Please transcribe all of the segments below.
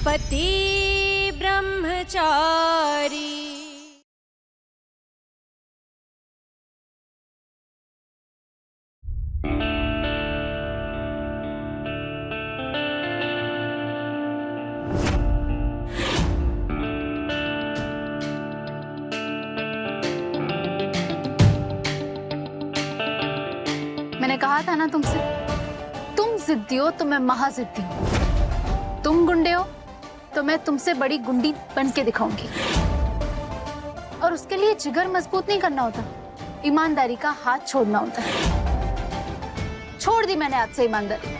पति ब्रह्मचारी। मैंने कहा था ना तुमसे, तुम जिद्दी हो तो मैं महाजिद्दी हूँ। तुम गुंडे हो तो मैं तुमसे बड़ी गुंडी बन के दिखाऊंगी। और उसके लिए जिगर मजबूत नहीं करना होता, ईमानदारी का हाथ छोड़ना होता है। छोड़ दी मैंने आज से ईमानदारी।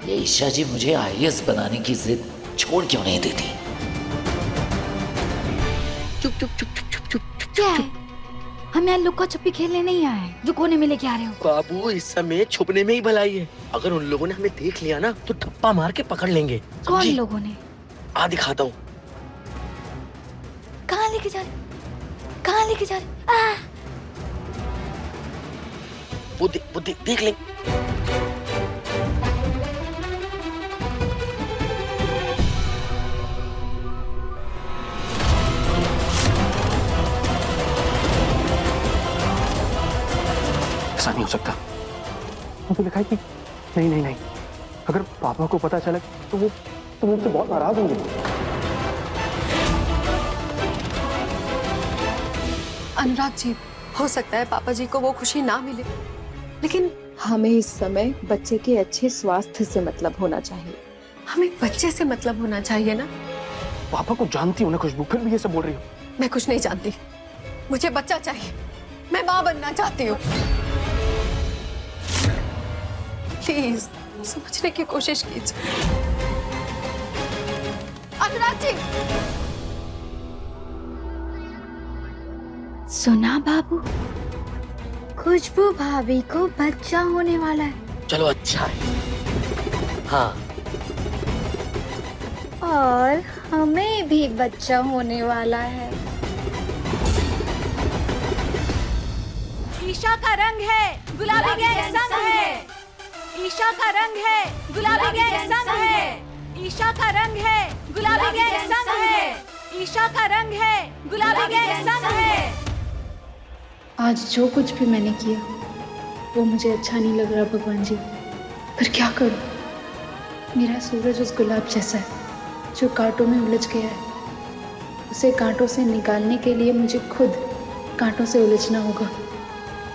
ये ईशा जी मुझे आईएएस बनाने की जिद छोड़ क्यों नहीं देती? चुप चुप चुप चुप चुप चुप चुप। क्या है? हम यहाँ लुक्का छुपी खेलने नहीं आए जो कोने में लेके आ रहे हो। बाबू, इस समय छुपने में ही भलाई है। अगर उन लोगों ने हमें देख लिया ना तो धप्पा मार के पकड़ लेंगे। कौन लोगों ने? आ दिखाता हूँ। कहाँ लेके जा रहे? कहाँ लेके जा रहे? वो देख ले। ऐसा नहीं हो सकता। मुझे लिखा है कि नहीं नहीं नहीं, अगर पापा को पता चला तो वो मुझसे बहुत नाराज होंगे। अनुराग जी, हो सकता है पापा जी को वो खुशी ना मिले, लेकिन हमें इस समय बच्चे के अच्छे स्वास्थ्य से मतलब होना चाहिए। हमें बच्चे से मतलब होना चाहिए ना। पापा को जानती हो ना खुशबू, फिर भी ये सब बोल रही हो। मैं कुछ नहीं जानती, मुझे बच्चा चाहिए। मैं माँ बनना चाहती हूँ। प्लीज समझने की कोशिश कीजिए। अनुराग जी। सुना बाबू, खुशबू भाभी को बच्चा होने वाला है। चलो अच्छा है। हाँ, और हमें भी बच्चा होने वाला है। ईशा का रंग है गुलाबी के संग है। ईशा का रंग है गुलाबी के संग है। ईशा का रंग है गुलाबी के संग है। ईशा का रंग है गुलाबी के संग है। आज जो कुछ भी मैंने किया वो मुझे अच्छा नहीं लग रहा भगवान जी, पर क्या करूं? मेरा सूरज उस गुलाब जैसा है जो कांटों में उलझ गया है। उसे कांटों से निकालने के लिए मुझे खुद कांटों से उलझना होगा।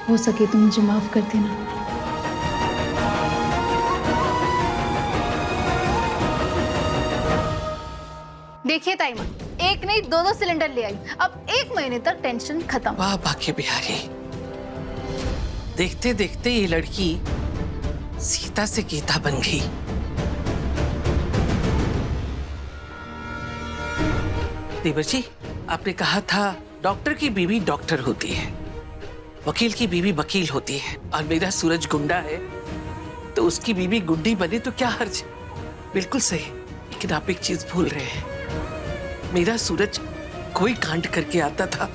हो सके तो मुझे माफ कर देना। देखिए ताईमा, एक नहीं दो सिलेंडर ले आई। अब 1 महीने तक टेंशन खत्म। वाह बाके बिहारी, देखते देखते ये लड़की सीता से गीता बन गई। देवर जी, आपने कहा था डॉक्टर की बीवी डॉक्टर होती है, वकील की बीवी वकील होती है, और मेरा सूरज गुंडा है तो उसकी बीवी गुंडी बने तो क्या हर्ज। बिल्कुल सही, लेकिन आप एक चीज भूल रहे हैं। मेरा सूरज कोई कांड करके आता था,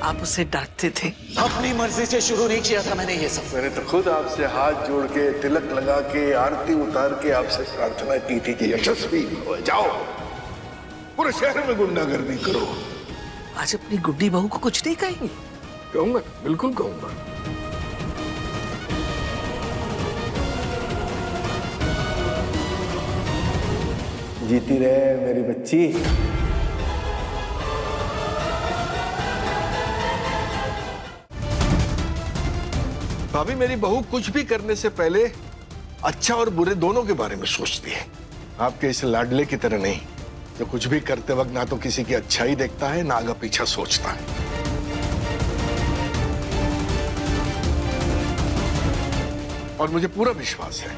आप उसे डांटते थे। अपनी मर्जी से शुरू नहीं किया था मैंने ये सब। मैंने तो खुद आपसे हाथ जोड़ के, तिलक लगा के, आरती उतार के आपसे प्रार्थना की थी कि यशस्वी हो जाओ, पूरे शहर में गुंडागर्दी करो। आज अपनी गुड्डी बहू को कुछ नहीं कहेंगे? कहूंगा, बिल्कुल कहूंगा। जीती रहे मेरी बच्ची। भाभी, मेरी बहू कुछ भी करने से पहले अच्छा और बुरे दोनों के बारे में सोचती है। आपके इस लाडले की तरह नहीं, जो कुछ भी करते वक्त ना तो किसी की अच्छाई देखता है, ना आगे पीछा सोचता है। और मुझे पूरा विश्वास है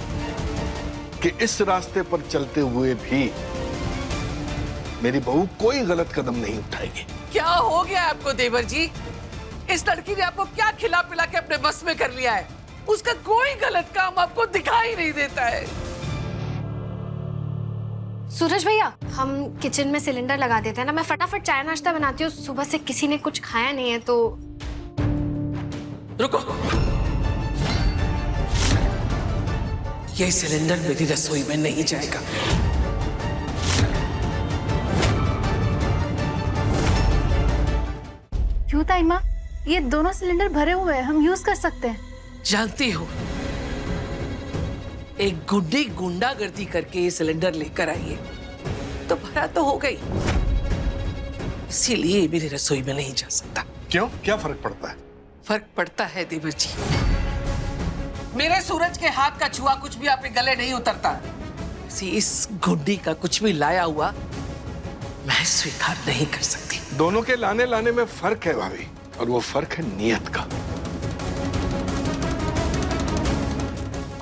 कि इस रास्ते पर चलते हुए भी मेरी बहू कोई गलत कदम नहीं उठाएगी। क्या हो गया आपको देवर जी? इस लड़की ने आपको क्या खिला पिला के अपने बस में कर लिया है? उसका कोई गलत काम आपको दिखाई नहीं देता है। सूरज भैया, हम किचन में सिलेंडर लगा देते हैं ना, मैं फटाफट चाय नाश्ता बनाती हूँ। सुबह से किसी ने कुछ खाया नहीं है तो। रुको, ये सिलेंडर मेरी रसोई में नहीं जाएगा। क्यों ताई माँ? ये दोनों सिलेंडर भरे हुए हैं, हम यूज कर सकते हैं। जानती हो, एक गुंडी गुंडागर्दी करके ये सिलेंडर लेकर आई है तो भरा तो हो गई, इसीलिए मेरी रसोई में नहीं जा सकता। क्यों? क्या फर्क पड़ता है? फर्क पड़ता है देवर जी, मेरे सूरज के हाथ का छुआ कुछ भी आपके गले नहीं उतरता। इस गुंडी का कुछ भी लाया हुआ मैं स्वीकार नहीं कर सकती। दोनों के लाने लाने में फर्क है भाभी, और वो फर्क है नियत का।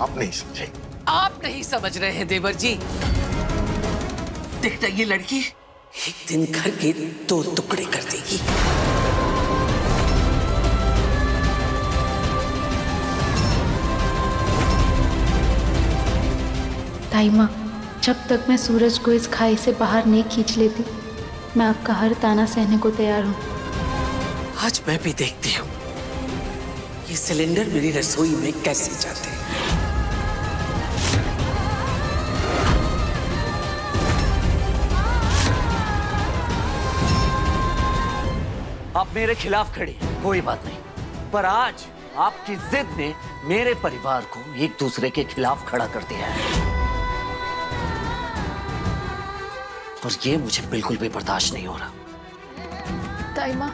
आप नहीं समझे। आप नहीं समझ रहे हैं देवर जी। देखना, ये लड़की एक दिन घर के 2 टुकड़े कर देगी। ताई माँ, जब तक मैं सूरज को इस खाई से बाहर नहीं खींच लेती, मैं आपका हर ताना सहने को तैयार हूँ। आज मैं भी देखती हूँ ये सिलेंडर मेरी रसोई में कैसे जाते हैं। आप मेरे खिलाफ खड़ी हैं, कोई बात नहीं, पर आज आपकी जिद ने मेरे परिवार को एक दूसरे के खिलाफ खड़ा कर दिया है, और ये मुझे बिल्कुल भी बर्दाश्त नहीं हो रहा। ताई माँ,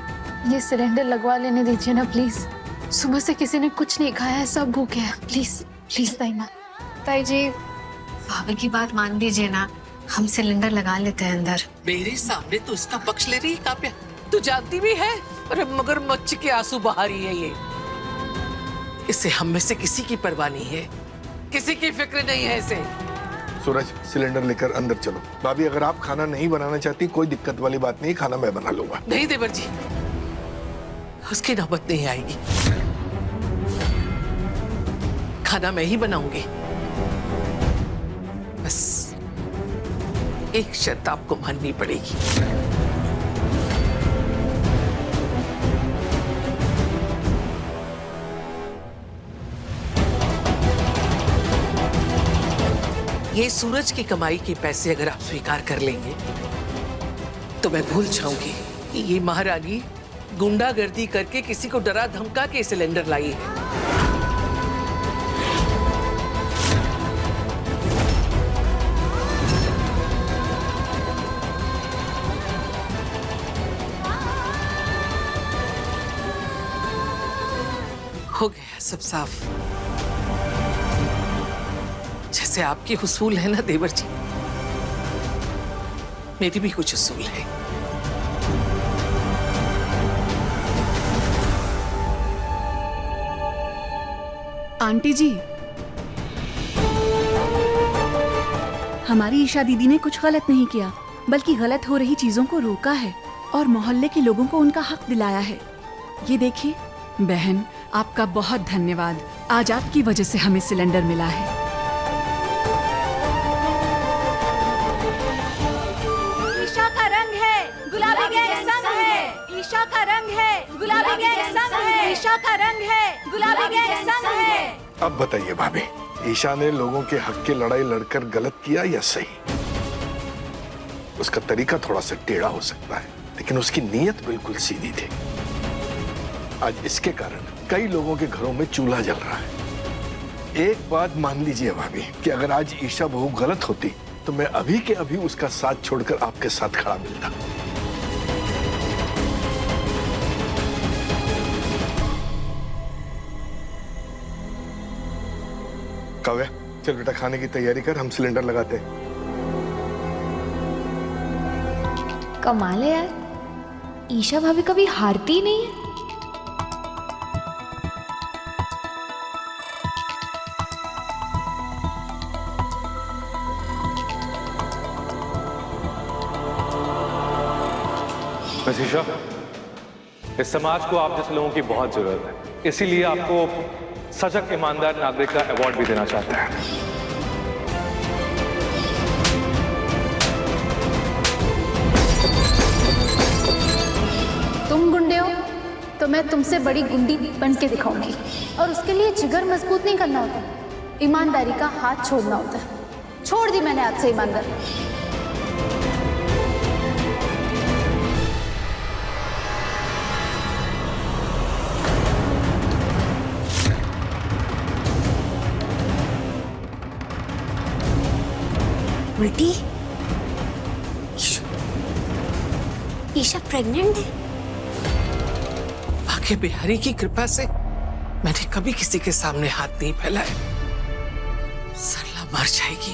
ये सिलेंडर लगवा लेने दीजिए ना प्लीज। सुबह से किसी ने कुछ नहीं खाया है, सब भूखे हैं। प्लीज प्लीज ताई माँ। ताई जी, भाभी की बात मान दीजिए ना, हम सिलेंडर लगा लेते हैं अंदर। मेरे सामने तो इसका पक्ष ले रही है काव्या, तू जानती भी है। अरे मगरमच्छ के आंसू बहा रही है ये। इसे हम में से किसी की परवाह नहीं है, किसी की फिक्र नहीं है इसे। सूरज, सिलेंडर लेकर अंदर चलो। भाभी, अगर आप खाना नहीं बनाना चाहती कोई दिक्कत वाली बात नहीं, खाना मैं बना लूंगा। नहीं देवर जी, उसकी नौबत नहीं आएगी, खाना मैं ही बनाऊंगी। बस एक शर्त आपको माननी पड़ेगी। ये सूरज की कमाई के पैसे अगर आप स्वीकार कर लेंगे तो मैं भूल जाऊंगी कि ये महारानी गुंडागर्दी करके किसी को डरा धमका के सिलेंडर लाई है। हो गया सब साफ। जैसे आपकी हुसूल है ना देवर जी, मेरी भी कुछ हुसूल है। आंटी जी, हमारी ईशा दीदी ने कुछ गलत नहीं किया, बल्कि गलत हो रही चीजों को रोका है और मोहल्ले के लोगों को उनका हक दिलाया है। ये देखिए बहन, आपका बहुत धन्यवाद। आज आपकी वजह से हमें सिलेंडर मिला है। ईशा का रंग है गुलाबी के संग है। ईशा का रंग है गुलाबी के संग है। ईशा का रंग है गुलाबी के संग है। अब बताइए भाभी, ईशा ने लोगों के हक की लड़ाई लड़कर गलत किया या सही? उसका तरीका थोड़ा सा टेढ़ा हो सकता है, लेकिन उसकी नीयत बिल्कुल सीधी थी। आज इसके कारण कई लोगों के घरों में चूल्हा जल रहा है। एक बात मान लीजिए भाभी कि अगर आज ईशा बहू गलत होती तो मैं अभी के अभी उसका साथ छोड़कर आपके साथ खड़ा मिलता। काव्या, चल बेटा खाने की तैयारी कर, हम सिलेंडर लगाते हैं। कमाल है यार, ईशा भाभी कभी हारती ही नहीं है। मिस ईशा, इस समाज को आप जैसे लोगों की बहुत जरूरत है, इसीलिए आपको सजग ईमानदार नागरिक का अवार्ड भी देना चाहते हैं। तुम गुंडे हो तो मैं तुमसे बड़ी गुंडी बन के दिखाऊंगी। और उसके लिए जिगर मजबूत नहीं करना होता, ईमानदारी का हाथ छोड़ना होता है। छोड़ दी मैंने हाथ से ईमानदारी। उल्टी? ईशा प्रेग्नेंट है? भाग्य बिहारी की कृपा से मैंने कभी किसी के सामने हाथ नहीं फैलाया। सरला मर जाएगी,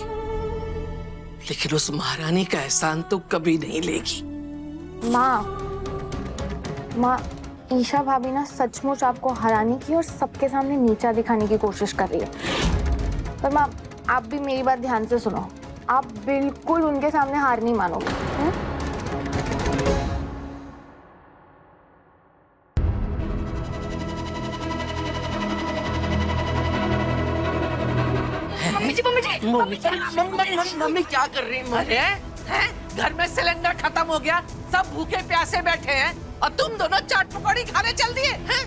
लेकिन उस महारानी का एहसान तो कभी नहीं लेगी। माँ, ईशा भाभी ना सचमुच आपको हराने की और सबके सामने नीचा दिखाने की कोशिश कर रही है। पर माँ, आप भी मेरी बात ध्यान से सुनो। आप बिल्कुल उनके सामने हार नहीं मानोगे। मम्मी क्या कर रही है? घर में सिलेंडर खत्म हो गया, सब भूखे प्यासे बैठे हैं और तुम दोनों चाट पकौड़ी खाने चल दिए हैं?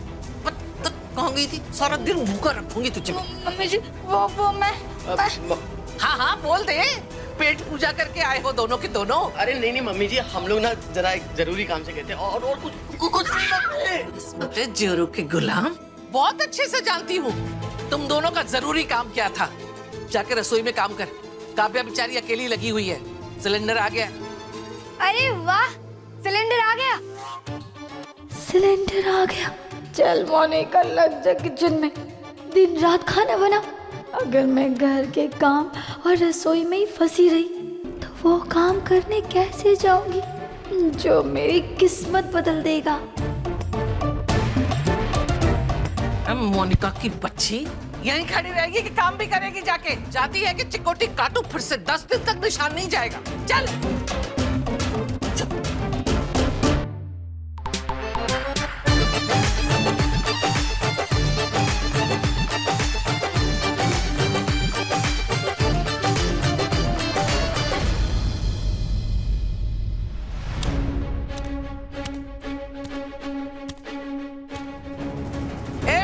कहाँ गई थी? सारा दिन भूखा रखूंगी तुझे। मम्मी जी, वो मैं हाँ बोल दे। पेट पूजा करके आए हो दोनों के दोनों। अरे नहीं मम्मी जी, हम लोग ना जरा एक जरूरी काम से गए थे और कुछ नहीं। जोरू के गुलाम, बहुत अच्छे से जानती हूँ तुम दोनों का जरूरी काम क्या था। जाके रसोई में काम कर। काव्या बेचारी अकेली लगी हुई है। सिलेंडर आ गया। अरे वाह, सिलेंडर आ गया। सिलेंडर आ गया। चल मोनिका, लग जा किचन में, दिन रात खाना बना। अगर मैं घर के काम और रसोई में ही फंसी रही तो वो काम करने कैसे जाऊंगी जो मेरी किस्मत बदल देगा। मोनिका की बच्ची यहीं खड़ी रहेगी कि काम भी करेगी? जाके जाती है कि चिकोटी काटू फिर से 10 दिन तक निशान नहीं जाएगा। चल,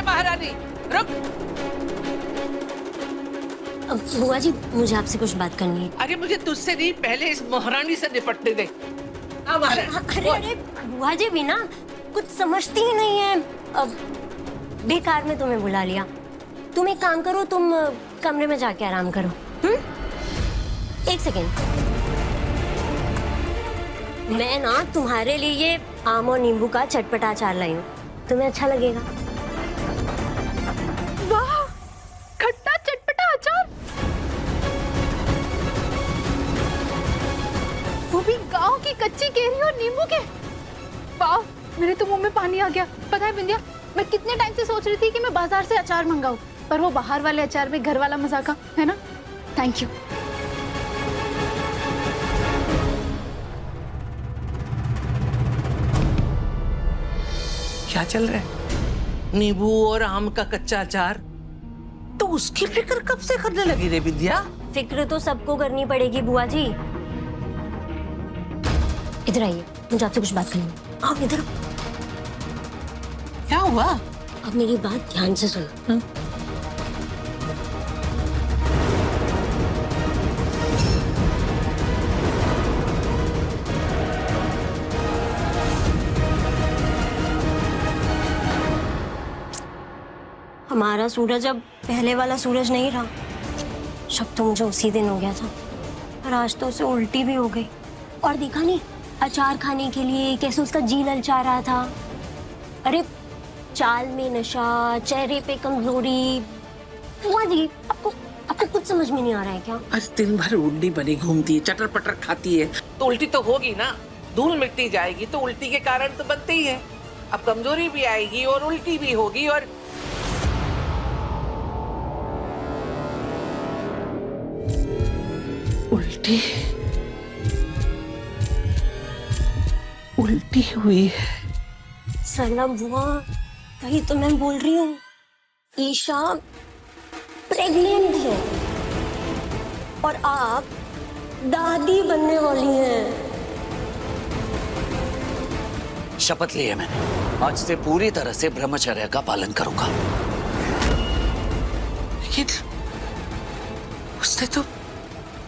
महारानी रुक। बुआ जी, मुझे आपसे कुछ बात करनी है। अरे मुझे तुझसे नहीं, पहले इस महारानी से निपटने दे। अरे बुआ जी भी ना कुछ समझती ही नहीं है। अब बेकार में तुम्हें बुला लिया। तुम एक काम करो, तुम कमरे में जाके आराम करो। एक सेकेंड, मैं ना तुम्हारे लिए ये आम और नींबू का चटपटा अचार लाई हूँ, तुम्हें अच्छा लगेगा। वाह, खट्टा चटपटा अचार, वो भी गांव की कच्ची केरी और नींबू के। वाह, मेरे तो मुंह में पानी आ गया। पता है बिंदिया, मैं कितने टाइम से सोच रही थी कि मैं बाजार से अचार मंगाऊं, पर वो बाहर वाले अचार में घर वाला मजा का है ना। Thank you. क्या चल रहा है? नींबू और आम का कच्चा अचार? तो उसकी फिक्र कब से करने लगी रे विद्या? फिक्र तो सबको करनी पड़ेगी बुआ जी। इधर आइए, मुझे आपसे कुछ बात करनी है। आप इधर। क्या हुआ? अब मेरी बात ध्यान से सुनो। हमारा सूरज अब पहले वाला सूरज नहीं रहा। शक तो मुझे उसी दिन हो गया था, पर आज तो उसे उल्टी भी हो गई। और देखा नहीं, अचार खाने के लिए कैसे उसका जी ललचा रहा था। अरे चाल में नशा, चेहरे पे कमजोरी। बुआ जी, आपको कुछ समझ में नहीं आ रहा है क्या? आज दिन भर उल्टी बनी घूमती है, चटर पटर खाती है, तो उल्टी तो होगी ना। धूल मिट्टी जाएगी तो उल्टी के कारण तो बनते ही है। अब कमजोरी भी आएगी और उल्टी भी होगी। और उल्टी हुई है। सरला बुआ, वही तो मैं बोल रही हूँ, ईशा प्रेग्नेंट है और आप दादी बनने वाली हैं। शपथ ली है मैंने, आज से पूरी तरह से ब्रह्मचर्य का पालन करूंगा। लेकिन उसने तो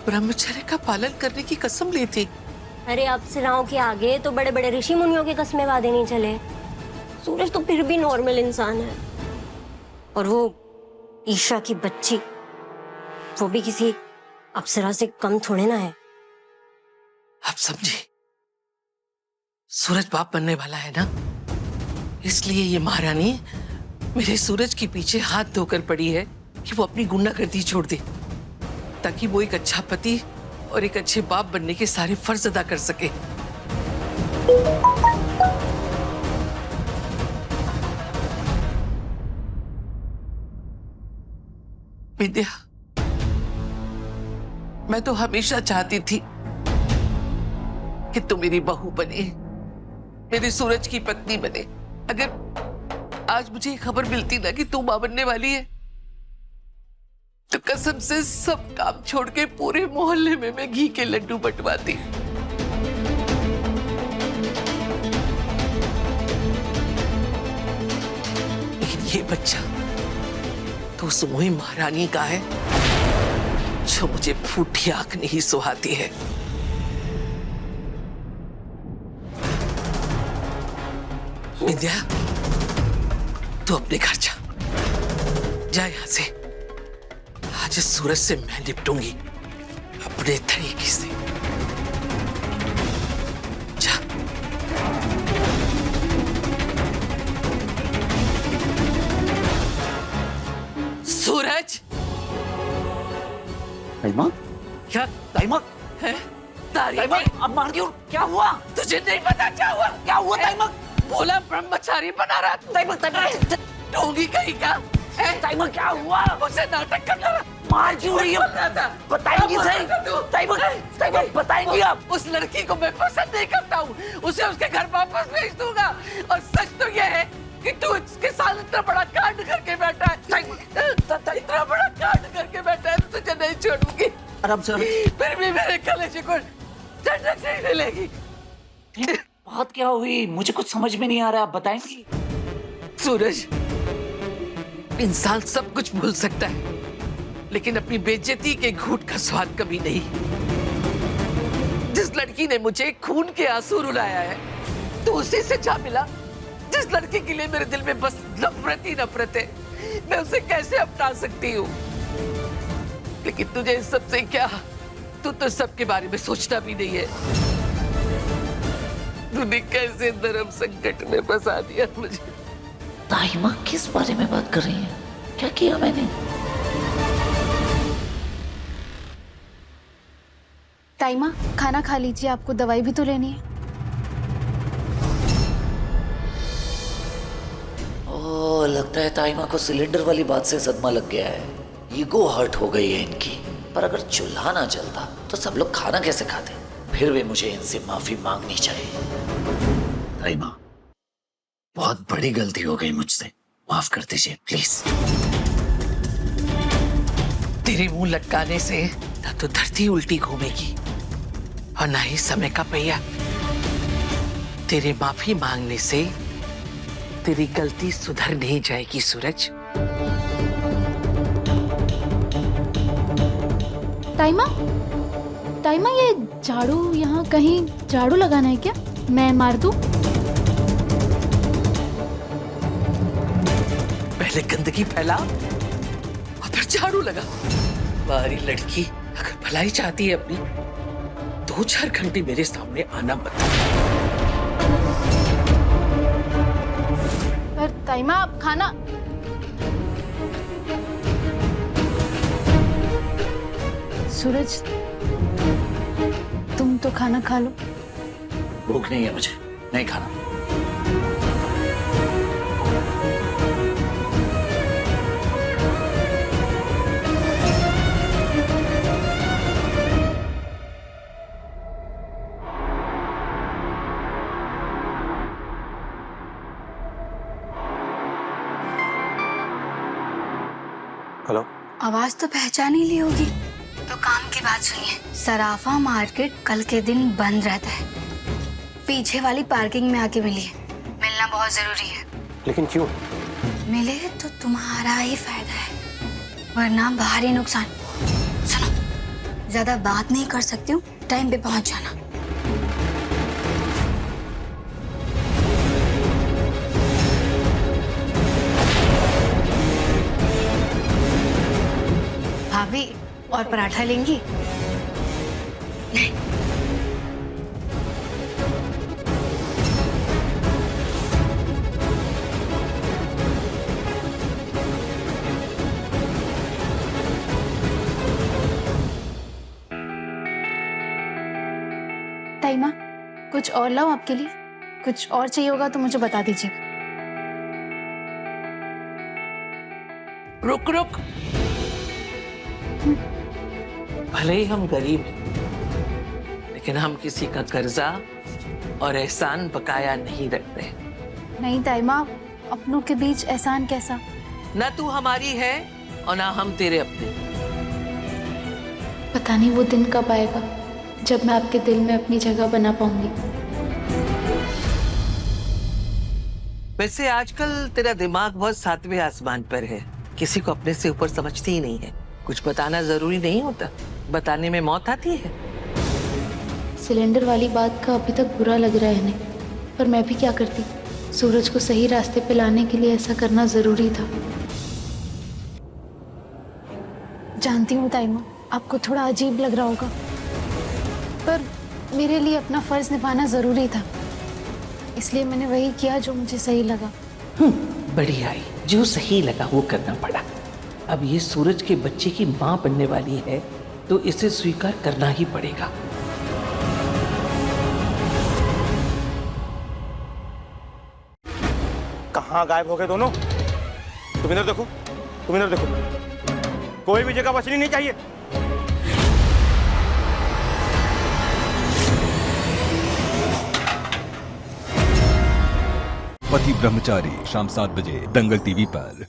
ब्रह्मचर्य का पालन करने की कसम ली थी। अरे अप्सराओं के आगे तो बड़े बड़े ऋषि मुनियों के कस्में वादे नहीं चले। सूरज तो फिर भी नॉर्मल इंसान है, और वो ईशा की बच्ची, वो भी किसी अप्सरा से कम थोड़े ना है। आप समझी, सूरज बाप बनने वाला है ना, इसलिए ये महारानी मेरे सूरज के पीछे हाथ धोकर पड़ी है कि वो अपनी गुंडागर्दी छोड़ दे, ताकि वो एक अच्छा पति और एक अच्छे बाप बनने के सारे फर्ज अदा कर सके। विद्या, मैं तो हमेशा चाहती थी कि तू मेरी बहू बने, मेरे सूरज की पत्नी बने। अगर आज मुझे खबर मिलती ना कि तू मां बनने वाली है, तो कसम से सब काम छोड़ के पूरे मोहल्ले में मैं घी के लड्डू बंटवाती। लेकिन ये बच्चा तो उस मोही महारानी का है जो मुझे फूटी आंख नहीं सुहाती है। विद्या, तू अपने घर जा यहां से। आज इस सूरज से मैं निपटूंगी अपने तरीके से। जा। सूरज, ताइमा, क्या ताइमा, है? ताइमा, अब मार क्यों? क्या हुआ? तुझे नहीं पता क्या हुआ? क्या हुआ ताइमा? बोला ब्रह्मचारी बना रहा तू। ताइमा, ढोंगी कहीं का? ताइमा क्या हुआ? मुझसे नाटक कर रहा। मार क्यों रही हो? बताएंगी सही? ताइमा, ताइमा बताएंगी आप? उस लड़की को मैं पसंद नहीं करता हूँ, उसे उसके घर वापस भेज दूंगा। और सच तो यह है कि तू इसके साथ इतना बड़ा कांड करके बैठा है, इतना बड़ा कांड करके बैठा है, तुझे नहीं छोड़ूंगी। आराम से। फिर भी मेरे कलेजे को ठंडक नहीं मिलेगी। बात क्या हुई? मुझे कुछ समझ में नहीं आ रहा, आप बताएंगी? सूरज, इंसान सब कुछ भूल सकता है, लेकिन अपनी बेइज्जती के घूंट का स्वाद कभी नहीं। जिस लड़की ने मुझे खून के आंसू रुलाया है, तो उसी से जा मिला। जिस लड़की के लिए मेरे दिल में बस नफरत ही नफरत है, मैं उसे कैसे अपना सकती हूँ? लेकिन तुझे इस सबसे क्या, तू तो सबके बारे में सोचता भी नहीं है। तूने कैसे धर्म संकट में फंसा दिया मुझे। ताइमा किस बारे में बात कर रही है? क्या किया मैंने? ताइमा, खाना खा लीजिए, आपको दवाई भी तो लेनी है। ओह, लगता है ताइमा को सिलेंडर वाली बात से सदमा लग गया है। ईगो हर्ट हो गई है इनकी। पर अगर चूल्हा ना जलता तो सब लोग खाना कैसे खाते? फिर भी मुझे इनसे माफी मांगनी चाहिए। ताइमा, बहुत बड़ी गलती हो गई मुझसे, माफ कर दीजिए प्लीज। तेरे मुंह लटकाने से ना तो धरती उल्टी घूमेगी और ना ही समय का पहिया। तेरे माफी मांगने से तेरी गलती सुधर नहीं जाएगी सूरज। ताइमा, ताइमा, ये झाड़ू यहाँ कहीं झाड़ू लगाना है क्या? मैं मार दूं? पहले गंदगी फैला और फिर झाड़ू लगा। बाहरी लड़की अगर भलाई चाहती है अपनी, 2-4 घंटे मेरे सामने आना मत। पर ताइमा, आप खाना। सूरज, तुम तो खाना खा लो। भूख नहीं है मुझे, नहीं खाना। हेलो। आवाज तो पहचान ही ली होगी, तो काम की बात सुनिए। सराफा मार्केट कल के दिन बंद रहता है, पीछे वाली पार्किंग में आके मिलिए, मिलना बहुत जरूरी है। लेकिन क्यों? मिले तो तुम्हारा ही फायदा है, वरना भारी नुकसान। सुनो, ज्यादा बात नहीं कर सकती हूँ, टाइम पे पहुंच जाना। भाभी, और पराठा लेंगी? नहीं। ताई माँ, कुछ और लाओ आपके लिए? कुछ और चाहिए होगा तो मुझे बता दीजिएगा। रुक रुक, भले ही हम गरीब हैं, लेकिन हम किसी का कर्जा और एहसान बकाया नहीं रखते। नहीं ताई माँ, अपनों के बीच एहसान कैसा? ना तू हमारी है और ना हम तेरे अपने। पता नहीं वो दिन कब आएगा जब मैं आपके दिल में अपनी जगह बना पाऊंगी। वैसे आजकल तेरा दिमाग बहुत सातवें आसमान पर है, किसी को अपने से ऊपर समझती ही नहीं है। कुछ बताना जरूरी नहीं होता, बताने में मौत आती है। सिलेंडर वाली बात का अभी तक बुरा लग रहा है इन्हें, पर मैं भी क्या करती। सूरज को सही रास्ते पे लाने के लिए ऐसा करना जरूरी था। जानती हूँ ताई माँ, आपको थोड़ा अजीब लग रहा होगा, पर मेरे लिए अपना फर्ज निभाना जरूरी था, इसलिए मैंने वही किया जो मुझे सही लगा। बढ़िया आई, जो सही लगा वो करना पड़ा। अब ये सूरज के बच्चे की माँ बनने वाली है, तो इसे स्वीकार करना ही पड़ेगा। कहाँ गायब हो गए दोनों? तुम इधर देखो, तुम इधर देखो, कोई भी जगह बचनी नहीं चाहिए। पति ब्रह्मचारी शाम 7 बजे दंगल टीवी पर।